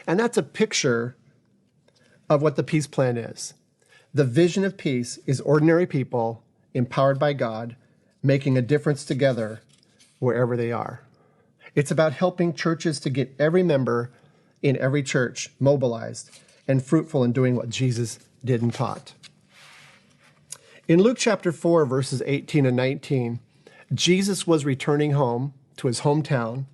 And that's a picture of what the peace plan is. The vision of peace is ordinary people empowered by God, making a difference together wherever they are. It's about helping churches to get every member in every church mobilized and fruitful in doing what Jesus did and taught. In Luke chapter 4, verses 18 and 19, Jesus was returning home to his hometown,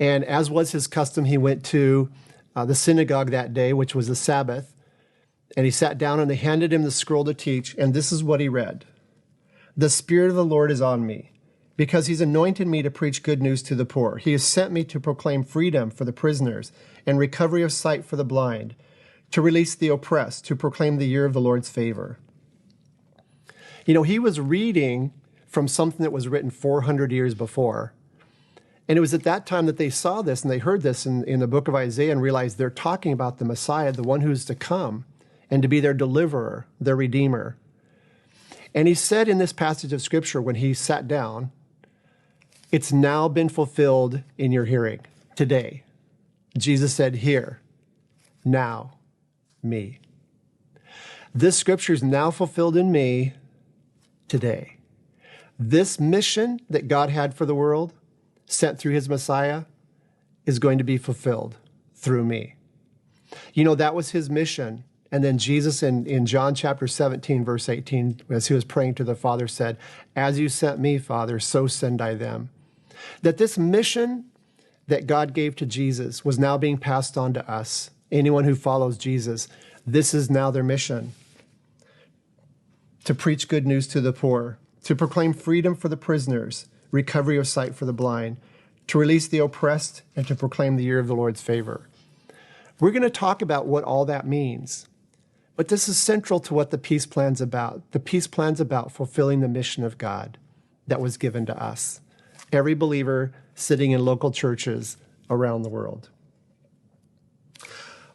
and as was his custom, he went to the synagogue that day, which was the Sabbath, and he sat down and they handed him the scroll to teach, and this is what he read. "The Spirit of the Lord is on me, because he's anointed me to preach good news to the poor. He has sent me to proclaim freedom for the prisoners and recovery of sight for the blind, to release the oppressed, to proclaim the year of the Lord's favor." You know, he was reading from something that was written 400 years before. And it was at that time that they saw this and they heard this in the book of Isaiah and realized they're talking about the Messiah, the one who's to come and to be their deliverer, their redeemer. And he said in this passage of Scripture when he sat down, "It's now been fulfilled in your hearing today." Jesus said, "Here, now, me." This Scripture is now fulfilled in me today. This mission that God had for the world, sent through his Messiah, is going to be fulfilled through me. You know, that was his mission. And then Jesus in John chapter 17, verse 18, as he was praying to the Father, said, "As you sent me, Father, so send I them." That this mission that God gave to Jesus was now being passed on to us. Anyone who follows Jesus, this is now their mission. To preach good news to the poor, to proclaim freedom for the prisoners, recovery of sight for the blind, to release the oppressed, and to proclaim the year of the Lord's favor. We're going to talk about what all that means. But this is central to what the peace plan's about. The peace plan's about fulfilling the mission of God that was given to us. Every believer sitting in local churches around the world.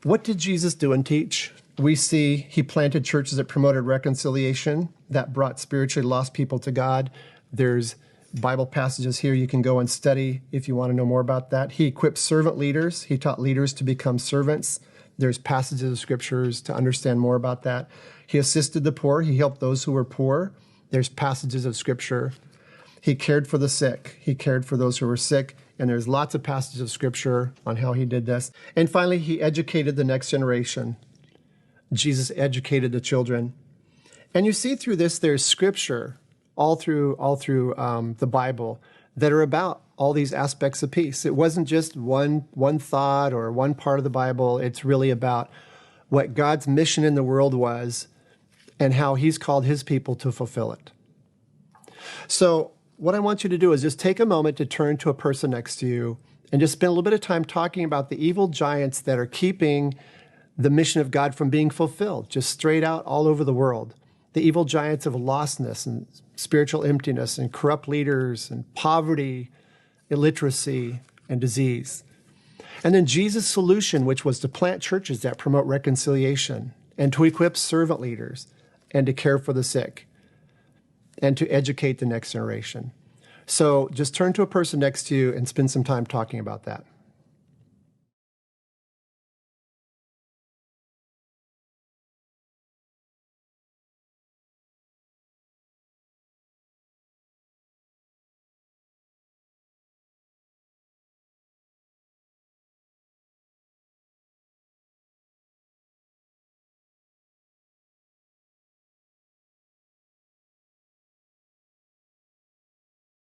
What did Jesus do and teach? We see he planted churches that promoted reconciliation, that brought spiritually lost people to God. There's Bible passages here you can go and study if you want to know more about that. He equipped servant leaders. He taught leaders to become servants. There's passages of scriptures to understand more about that. He assisted the poor. He helped those who were poor. There's passages of scripture. He cared for the sick. He cared for those who were sick. And there's lots of passages of scripture on how he did this. And finally, he educated the next generation. Jesus educated the children. And you see through this, there's scripture all through the Bible that are about all these aspects of peace. It wasn't just one thought or one part of the Bible. It's really about what God's mission in the world was and how he's called his people to fulfill it. So what I want you to do is just take a moment to turn to a person next to you and just spend a little bit of time talking about the evil giants that are keeping the mission of God from being fulfilled, just straight out all over the world. The evil giants of lostness and spiritual emptiness and corrupt leaders and poverty, illiteracy, and disease. And then Jesus' solution, which was to plant churches that promote reconciliation and to equip servant leaders and to care for the sick and to educate the next generation. So just turn to a person next to you and spend some time talking about that.